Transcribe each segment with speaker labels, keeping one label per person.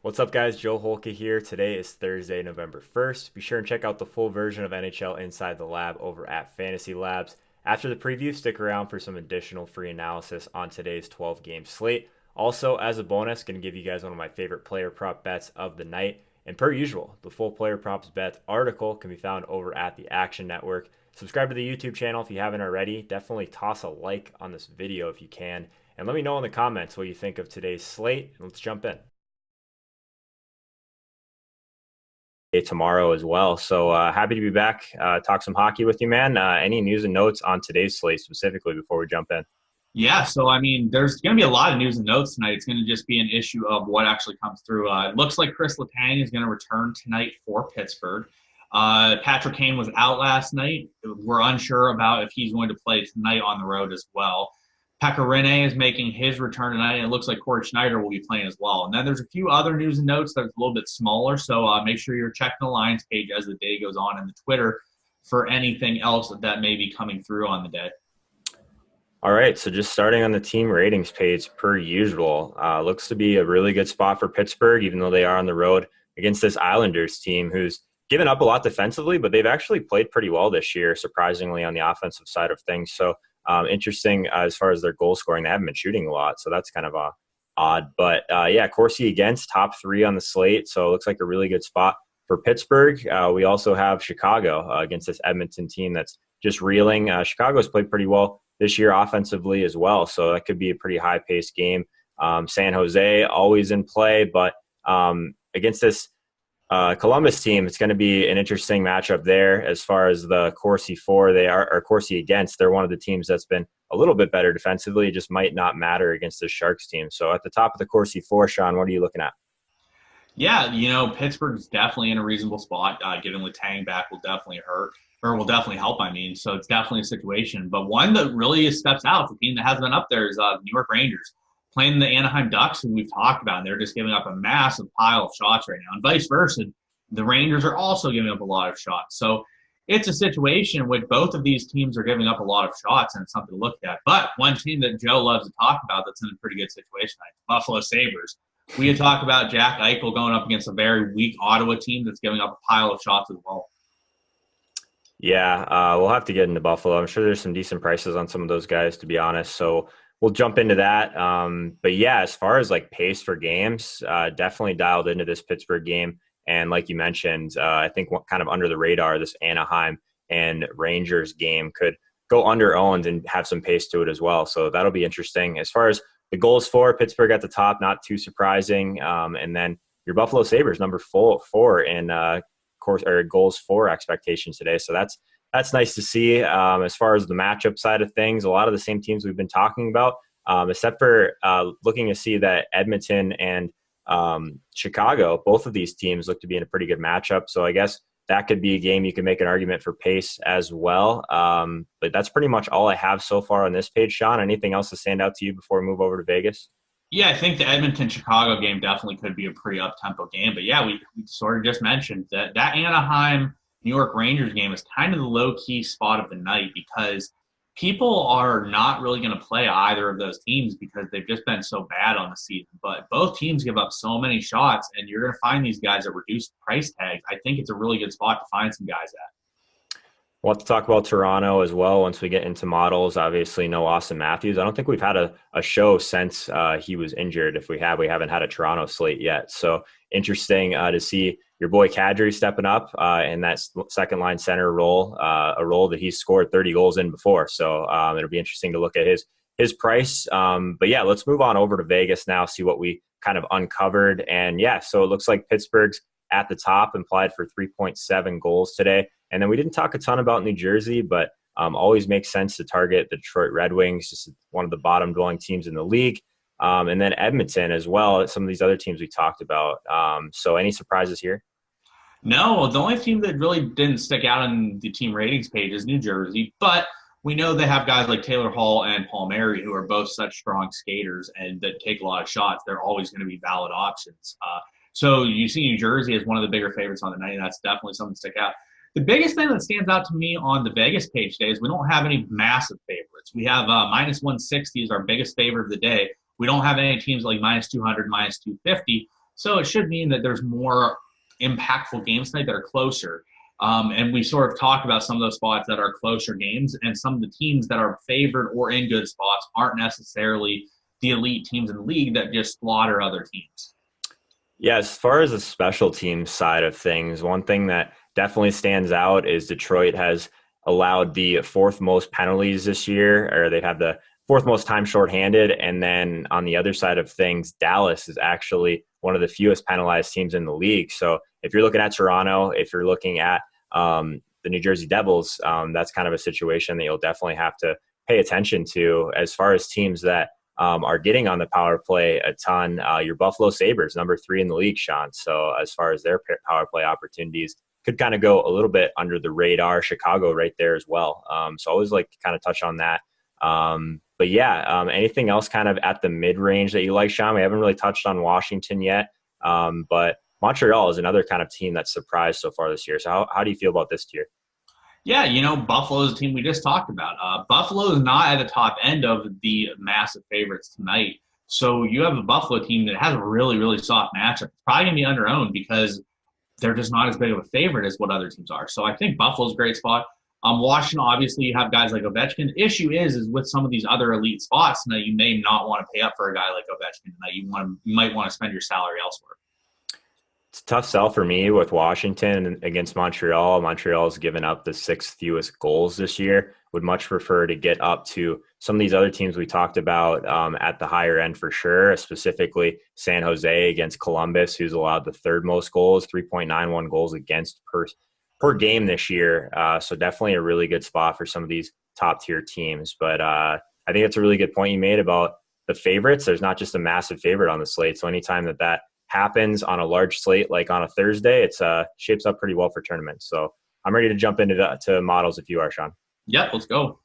Speaker 1: What's up, guys? Joe Holka here. Today is Thursday, November 1st. Be sure and check out the full version of NHL Inside the Lab over at Fantasy Labs. After the preview, stick around for some additional free analysis on today's 12-game slate. Also, as a bonus, going to give you guys one of my favorite player prop bets of the night. And per usual, the full player props bet article can be found over at the Action Network. Subscribe to the YouTube channel if you haven't already. Definitely toss a like on this video if you can. And let me know in the comments what you think of today's slate. Let's jump in. Tomorrow as well. So happy to be back. Talk some hockey with you, man. Any news and notes on today's slate specifically before we jump in?
Speaker 2: Yeah, so I mean, there's going to be a lot of news and notes tonight. It's going to just be an issue of what actually comes through. It looks like Chris Letang is going to return tonight for Pittsburgh. Patrick Kane was out last night. We're unsure about if he's going to play tonight on the road as well. Pekka Rinne is making his return tonight, and it looks like Corey Schneider will be playing as well. And then there's a few other news and notes that's a little bit smaller, so make sure you're checking the lines page as the day goes on in the Twitter for anything else that may be coming through on the day.
Speaker 1: All right, so just starting on the team ratings page per usual. Looks to be a really good spot for Pittsburgh, even though they are on the road against this Islanders team who's given up a lot defensively, but they've actually played pretty well this year, surprisingly, on the offensive side of things. So interesting as far as their goal scoring. They haven't been shooting a lot, so that's kind of odd. But yeah, Corsi against top three on the slate, so it looks like a really good spot for Pittsburgh. We also have Chicago against this Edmonton team that's just reeling. Chicago's played pretty well this year offensively as well, so that could be a pretty high-paced game. San Jose always in play, but against this Columbus team, it's going to be an interesting matchup there as far as the Corsi for. They are, or Corsi against. They're one of the teams that's been a little bit better defensively. It just might not matter against the Sharks team. So at the top of the Corsi for, Sean, what are you looking at?
Speaker 2: Yeah, Pittsburgh's definitely in a reasonable spot. Getting Letang back will definitely hurt, or will definitely help, I mean. So it's definitely a situation. But one that really steps out, the team that hasn't been up there, is the New York Rangers. Playing the Anaheim Ducks, who we've talked about, and they're just giving up a massive pile of shots right now. And vice versa, the Rangers are also giving up a lot of shots. So it's a situation in which both of these teams are giving up a lot of shots, and it's something to look at. But one team that Joe loves to talk about that's in a pretty good situation, like the Buffalo Sabres. We had talked about Jack Eichel going up against a very weak Ottawa team that's giving up a pile of shots as well.
Speaker 1: Yeah, we'll have to get into Buffalo. I'm sure there's some decent prices on some of those guys, to be honest. So we'll jump into that. But yeah, as far as like pace for games, definitely dialed into this Pittsburgh game. And like you mentioned, I think what kind of under the radar, this Anaheim and Rangers game could go under owned and have some pace to it as well. So that'll be interesting. As far as the goals for Pittsburgh at the top, not too surprising. And then your Buffalo Sabres, number four in course or goals for expectations today. So that's nice to see. As far as the matchup side of things, a lot of the same teams we've been talking about, except for looking to see that Edmonton and Chicago, both of these teams look to be in a pretty good matchup. So I guess that could be a game you can make an argument for pace as well. But that's pretty much all I have so far on this page. Sean, anything else to stand out to you before we move over to Vegas?
Speaker 2: Yeah, I think the Edmonton-Chicago game definitely could be a pretty up-tempo game. But yeah, we sort of just mentioned that Anaheim-New York Rangers game is kind of the low-key spot of the night because people are not really going to play either of those teams because they've just been so bad on the season. But both teams give up so many shots, and you're going to find these guys at reduced price tags. I think it's a really good spot to find some guys at.
Speaker 1: We'll have to talk about Toronto as well once we get into models. Obviously, no Austin Matthews. I don't think we've had a show since he was injured. If we have, we haven't had a Toronto slate yet. So interesting to see your boy Kadri stepping up in that second line center role, a role that he's scored 30 goals in before. So it'll be interesting to look at his price. But yeah, let's move on over to Vegas now, see what we kind of uncovered. And yeah, so it looks like Pittsburgh's at the top, implied for 3.7 goals today. And then we didn't talk a ton about New Jersey, but always makes sense to target the Detroit Red Wings, just one of the bottom dwelling teams in the league. And then Edmonton as well, some of these other teams we talked about. So any surprises here?
Speaker 2: No, the only team that really didn't stick out on the team ratings page is New Jersey, but we know they have guys like Taylor Hall and Paul Mary who are both such strong skaters and that take a lot of shots. They're always going to be valid options. So you see New Jersey as one of the bigger favorites on the night, and that's definitely something to stick out. The biggest thing that stands out to me on the Vegas page today is we don't have any massive favorites. We have minus 160 is our biggest favorite of the day. We don't have any teams like minus 200, minus 250. So it should mean that there's more impactful games tonight that are closer. And we sort of talked about some of those spots that are closer games, and some of the teams that are favored or in good spots aren't necessarily the elite teams in the league that just slaughter other teams.
Speaker 1: Yeah, as far as the special teams side of things, one thing that definitely stands out is Detroit has allowed the fourth most penalties this year, or they have the fourth most time shorthanded. And then on the other side of things, Dallas is actually one of the fewest penalized teams in the league. So if you're looking at Toronto, if you're looking at the New Jersey Devils, that's kind of a situation that you'll definitely have to pay attention to as far as teams that are getting on the power play a ton. Your Buffalo Sabres, number 3 in the league, Sean. So as far as their power play opportunities, could kind of go a little bit under the radar. Chicago right there as well. So I always like to kind of touch on that. But yeah, anything else kind of at the mid-range that you like, Sean? We haven't really touched on Washington yet, but Montreal is another kind of team that's surprised so far this year. So how do you feel about this tier?
Speaker 2: Yeah, Buffalo is a team we just talked about. Buffalo is not at the top end of the massive favorites tonight. So you have a Buffalo team that has a really, really soft matchup. It's probably going to be under-owned because they're just not as big of a favorite as what other teams are. So I think Buffalo's a great spot. Washington, obviously, you have guys like Ovechkin. The issue is with some of these other elite spots that you may not want to pay up for a guy like Ovechkin tonight. You might want to spend your salary elsewhere.
Speaker 1: It's a tough sell for me with Washington against Montreal. Montreal's given up the 6th fewest goals this year. Would much prefer to get up to some of these other teams we talked about at the higher end for sure, specifically San Jose against Columbus, who's allowed the 3rd most goals, 3.91 goals against per game this year. So definitely a really good spot for some of these top tier teams. But I think that's a really good point you made about the favorites. There's not just a massive favorite on the slate. So anytime that happens on a large slate like on a Thursday, it's shapes up pretty well for tournaments. So I'm ready to jump into to models if you are, Sean.
Speaker 2: Yep, let's go.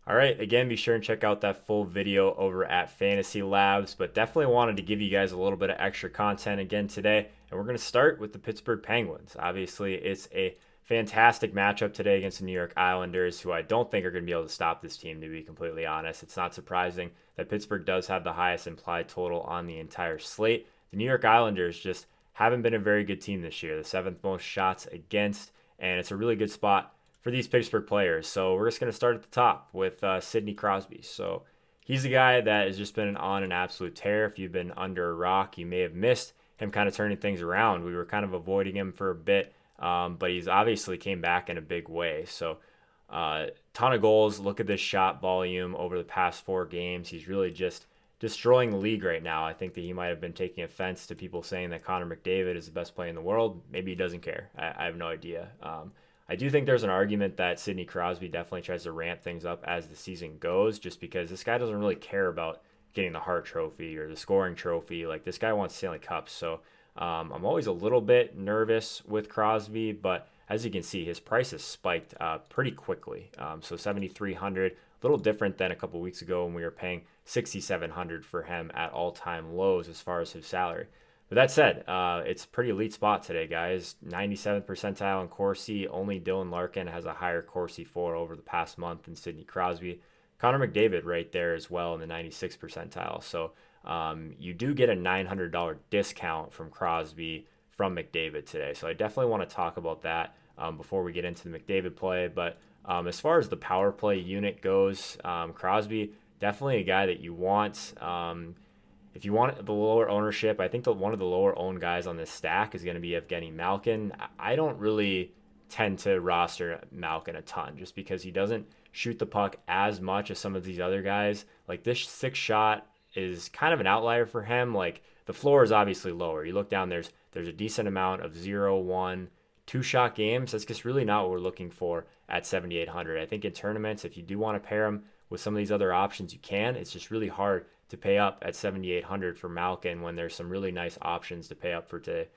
Speaker 1: All right, again, be sure and check out that full video over at Fantasy Labs, but definitely wanted to give you guys a little bit of extra content again today, and we're going to start with the Pittsburgh Penguins. Obviously, it's a fantastic matchup today against the New York Islanders, who I don't think are going to be able to stop this team, to be completely honest. It's not surprising that Pittsburgh does have the highest implied total on the entire slate. The New York Islanders just haven't been a very good team this year, the 7th most shots against, and it's a really good spot for these Pittsburgh players. So we're just going to start at the top with Sidney Crosby. So he's the guy that has just been on an absolute tear. If you've been under a rock, you may have missed him kind of turning things around. We were kind of avoiding him for a bit, but he's obviously came back in a big way. So ton of goals. Look at this shot volume over the past 4 games. He's really just destroying the league right now. I think that he might have been taking offense to people saying that Connor McDavid is the best player in the world. Maybe he doesn't care. I have no idea. I do think there's an argument that Sidney Crosby definitely tries to ramp things up as the season goes, just because this guy doesn't really care about getting the Hart Trophy or the scoring trophy. Like, this guy wants Stanley Cups. So I'm always a little bit nervous with Crosby, but as you can see, his price has spiked pretty quickly. So 7,300, a little different than a couple weeks ago when we were paying 6,700 for him at all-time lows as far as his salary. But that said, it's a pretty elite spot today, guys. 97th percentile in Corsi. Only Dylan Larkin has a higher Corsi for over the past month than Sidney Crosby. Connor McDavid right there as well in the 96th percentile. So you do get a $900 discount from Crosby from McDavid today. So I definitely want to talk about that before we get into the McDavid play. But as far as the power play unit goes, Crosby, definitely a guy that you want. If you want the lower ownership, I think one of the lower owned guys on this stack is going to be Evgeny Malkin. I don't really tend to roster Malkin a ton just because he doesn't shoot the puck as much as some of these other guys. Like, this 6 shot is kind of an outlier for him. Like, the floor is obviously lower. You look down, there's a decent amount of 0, 1, 2 shot games. That's just really not what we're looking for at 7,800. I think in tournaments, if you do want to pair him with some of these other options, you can. It's just really hard to pay up at 7,800 for Malkin when there's some really nice options to pay up for today,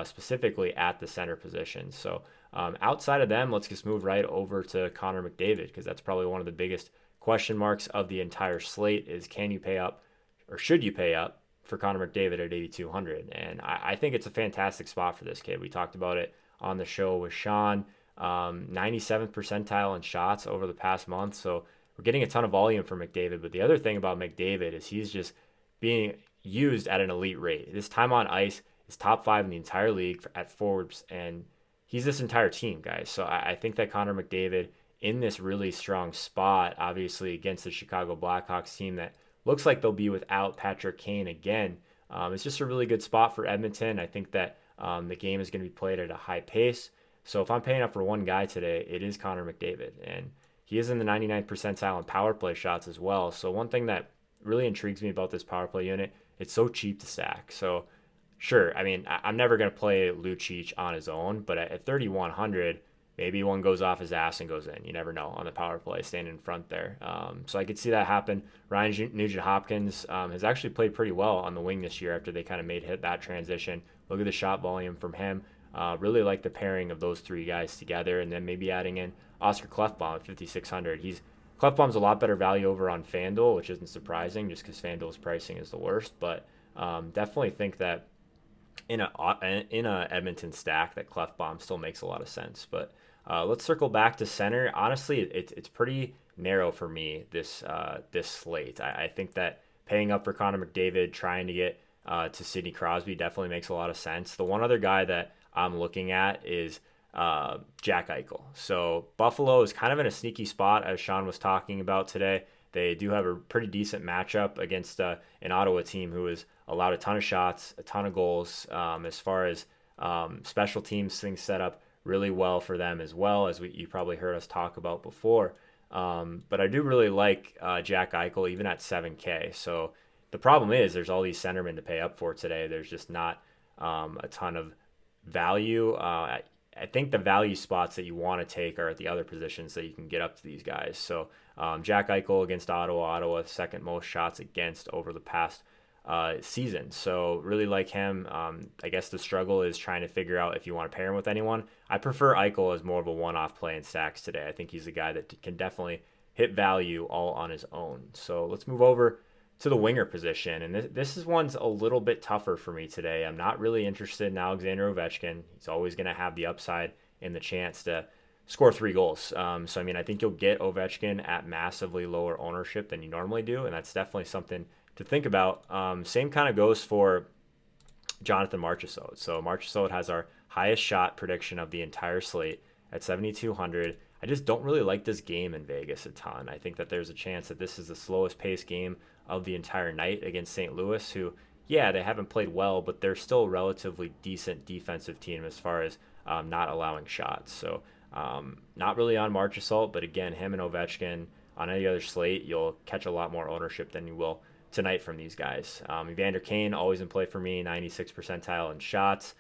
Speaker 1: specifically at the center position. So outside of them, let's just move right over to Connor McDavid, because that's probably one of the biggest question marks of the entire slate is, can you pay up, or should you pay up for Connor McDavid at 8,200? And I think it's a fantastic spot for this kid. We talked about it on the show with Sean. 97th percentile in shots over the past month. So we're getting a ton of volume for McDavid. But the other thing about McDavid is he's just being used at an elite rate. This time on ice is top 5 in the entire league at Forbes, and he's this entire team, guys. So I think that Connor McDavid in this really strong spot, obviously against the Chicago Blackhawks team that looks like they'll be without Patrick Kane again. It's just a really good spot for Edmonton. I think that the game is going to be played at a high pace. So if I'm paying up for one guy today, it is Connor McDavid. And he is in the 99th percentile in power play shots as well. So one thing that really intrigues me about this power play unit, it's so cheap to stack. So sure, I mean, I'm never going to play Lucic on his own, but at 3,100, maybe one goes off his ass and goes in. You never know on the power play, standing in front there. So I could see that happen. Ryan Nugent-Hopkins has actually played pretty well on the wing this year after they kind of hit that transition. Look at the shot volume from him. Really like the pairing of those three guys together, and then maybe adding in Oscar Klefbom at 5,600. Klefbom's a lot better value over on FanDuel, which isn't surprising just because FanDuel's pricing is the worst. But definitely think that in a Edmonton stack that Klefbom still makes a lot of sense. But let's circle back to center. Honestly, it's pretty narrow for me this slate. I think that paying up for Connor McDavid, trying to get to Sidney Crosby definitely makes a lot of sense. The one other guy that I'm looking at is Jack Eichel. So Buffalo is kind of in a sneaky spot, as Sean was talking about today. They do have a pretty decent matchup against an Ottawa team who has allowed a ton of shots, a ton of goals. As far as special teams, things set up really well for them as well, as you probably heard us talk about before. But I do really like Jack Eichel even at 7K. So the problem is there's all these centermen to pay up for today. There's just not a ton of value. I think the value spots that you want to take are at the other positions that you can get up to these guys. So Jack Eichel against Ottawa, second most shots against over the past season. So really like him. I guess the struggle is trying to figure out if you want to pair him with anyone. I prefer Eichel as more of a one-off play in stacks today. I think he's a guy that can definitely hit value all on his own. So let's move over to the winger position. And this is one's a little bit tougher for me today. I'm not really interested in Alexander Ovechkin. He's always going to have the upside and the chance to score 3 goals. So, I mean, I think you'll get Ovechkin at massively lower ownership than you normally do. And that's definitely something to think about. Same kind of goes for Jonathan Marchessault. So Marchessault has our highest shot prediction of the entire slate at 7,200. I just don't really like this game in Vegas a ton. I think that there's a chance that this is the slowest paced game of the entire night against St. Louis, who, yeah, they haven't played well, but they're still a relatively decent defensive team as far as not allowing shots. So not really on Marchessault, but again, him and Ovechkin on any other slate, you'll catch a lot more ownership than you will tonight from these guys. Evander Kane, always in play for me, 96th percentile in shots.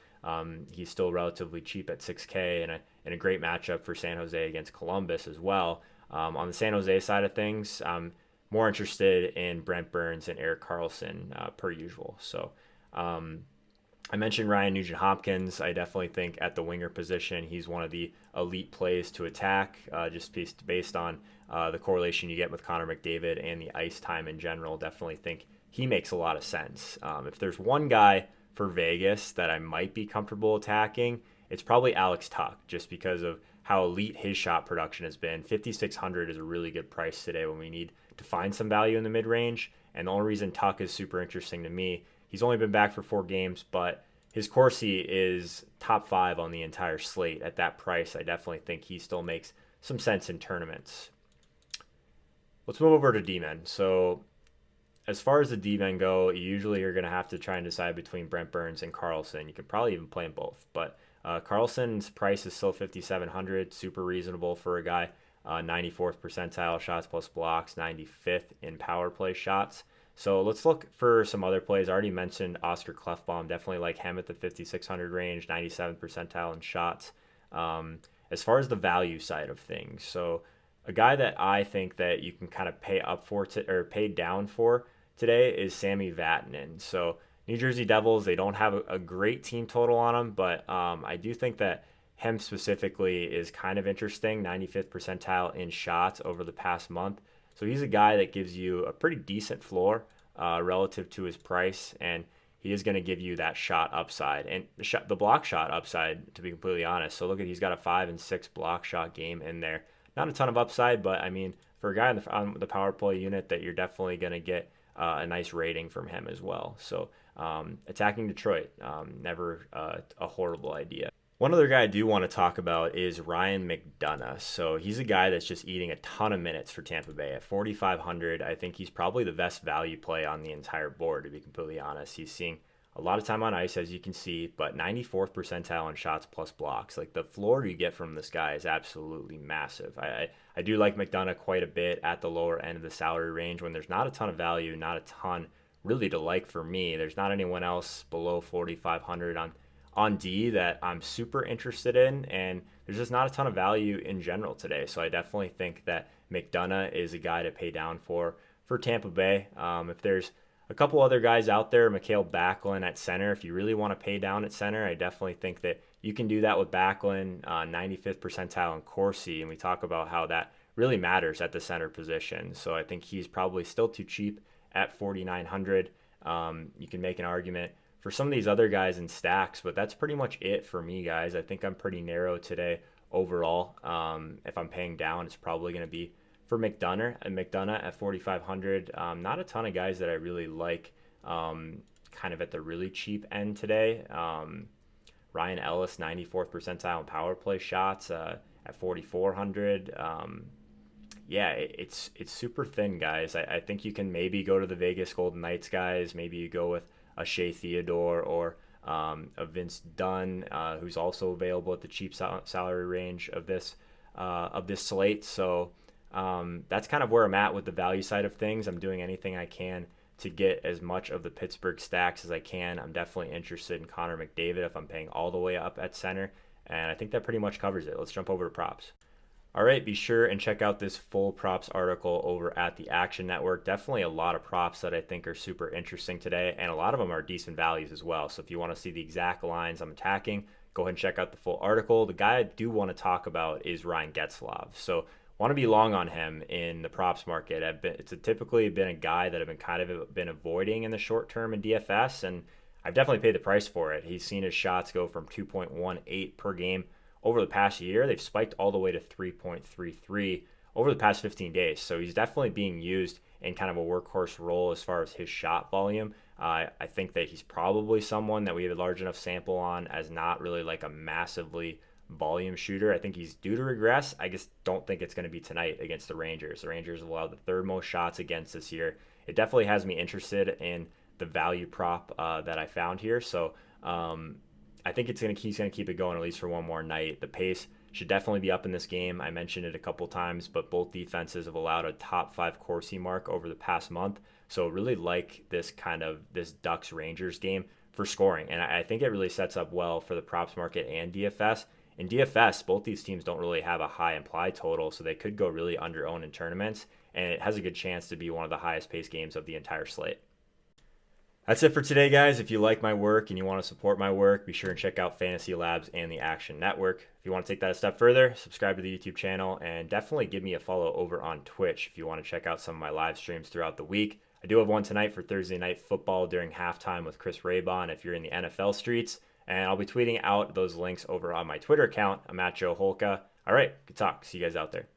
Speaker 1: He's still relatively cheap at 6K and a great matchup for San Jose against Columbus as well. On the San Jose side of things, I'm more interested in Brent Burns and Erik Karlsson per usual. So I mentioned Ryan Nugent-Hopkins. I definitely think at the winger position, he's one of the elite plays to attack, just based on the correlation you get with Connor McDavid and the ice time in general. Definitely think he makes a lot of sense. If there's one guy for Vegas that I might be comfortable attacking, it's probably Alex Tuch, just because of how elite his shot production has been. 5,600 is a really good price today when we need to find some value in the mid-range. And the only reason Tuch is super interesting to me, he's only been back for 4 games, but his Corsi is top 5 on the entire slate. At that price, I definitely think he still makes some sense in tournaments. Let's move over to D-men. So as far as the D-men go, usually you're going to have to try and decide between Brent Burns and Karlsson. You could probably even play them both, but Karlsson's price is still 5,700, super reasonable for a guy. 94th percentile shots plus blocks, 95th in power play shots. So let's look for some other plays. I already mentioned Oscar Klefbom. Definitely like him at the 5,600 range, 97th percentile in shots. As far as the value side of things, so a guy that I think that you can kind of pay up for or pay down for today is Sami Vatanen. So New Jersey Devils, they don't have a great team total on them, but I do think that him specifically is kind of interesting. 95th percentile in shots over the past month. So he's a guy that gives you a pretty decent floor relative to his price, and he is going to give you that shot upside and the block shot upside, to be completely honest. So look at, he's got a 5 and 6 block shot game in there. Not a ton of upside, but I mean, for a guy on the power play unit, that you're definitely going to get a nice rating from him as well. So Attacking Detroit, never a horrible idea. One other guy I do want to talk about is Ryan McDonough. So he's a guy that's just eating a ton of minutes for Tampa Bay. At 4,500, I think he's probably the best value play on the entire board, to be completely honest. He's seeing a lot of time on ice, as you can see, but 94th percentile on shots plus blocks. Like, the floor you get from this guy is absolutely massive. I do like McDonough quite a bit at the lower end of the salary range when there's not a ton of value, not a ton really to like for me. There's not anyone else below 4,500 on D that I'm super interested in, and there's just not a ton of value in general today. So I definitely think that McDonough is a guy to pay down for Tampa Bay. If there's a couple other guys out there, Mikhail Backlund at center, if you really want to pay down at center, I definitely think that you can do that with Backlund, 95th percentile in Corsi, and we talk about how that really matters at the center position. So I think he's probably still too cheap at 4,900. You can make an argument for some of these other guys in stacks, but that's pretty much it for me, guys. I think I'm pretty narrow today overall. If I'm paying down, it's probably going to be for McDonough at 4,500. Not a ton of guys that I really like kind of at the really cheap end today. Ryan Ellis, 94th percentile in power play shots at 4,400. Yeah, it's super thin, guys. I think you can maybe go to the Vegas Golden Knights guys. Maybe you go with a Shea Theodore or a Vince Dunn, who's also available at the cheap salary range of this slate. So that's kind of where I'm at with the value side of things. I'm doing anything I can to get as much of the Pittsburgh stacks as I can. I'm definitely interested in Connor McDavid if I'm paying all the way up at center, and I think that pretty much covers it. Let's jump over to props. All right, be sure and check out this full props article over at the Action Network. Definitely a lot of props that I think are super interesting today, and a lot of them are decent values as well. So if you want to see the exact lines I'm attacking, go ahead and check out the full article. The guy I do want to talk about is Ryan Getzlaf. So want to be long on him in the props market. It's typically been a guy that I've been kind of been avoiding in the short term in DFS, and I've definitely paid the price for it. He's seen his shots go from 2.18 per game over the past year. They've spiked all the way to 3.33 over the past 15 days. So he's definitely being used in kind of a workhorse role as far as his shot volume. I think that he's probably someone that we have a large enough sample on as not really like a massively volume shooter. I think he's due to regress. I just don't think it's going to be tonight against the Rangers. The Rangers have allowed the third most shots against this year. It definitely has me interested in the value prop that I found here. So I think he's going to keep it going at least for one more night. The pace should definitely be up in this game. I mentioned it a couple times, but both defenses have allowed a top 5 Corsi mark over the past month. So really like this Ducks Rangers game for scoring. And I think it really sets up well for the props market and DFS. In DFS, both these teams don't really have a high implied total, so they could go really under owned in tournaments. And it has a good chance to be one of the highest paced games of the entire slate. That's it for today, guys. If you like my work and you want to support my work, be sure and check out Fantasy Labs and the Action Network. If you want to take that a step further, subscribe to the YouTube channel and definitely give me a follow over on Twitch if you want to check out some of my live streams throughout the week. I do have one tonight for Thursday Night Football during halftime with Chris Raybon if you're in the NFL streets. And I'll be tweeting out those links over on my Twitter account. I'm at Joe Holka. All right, good talk. See you guys out there.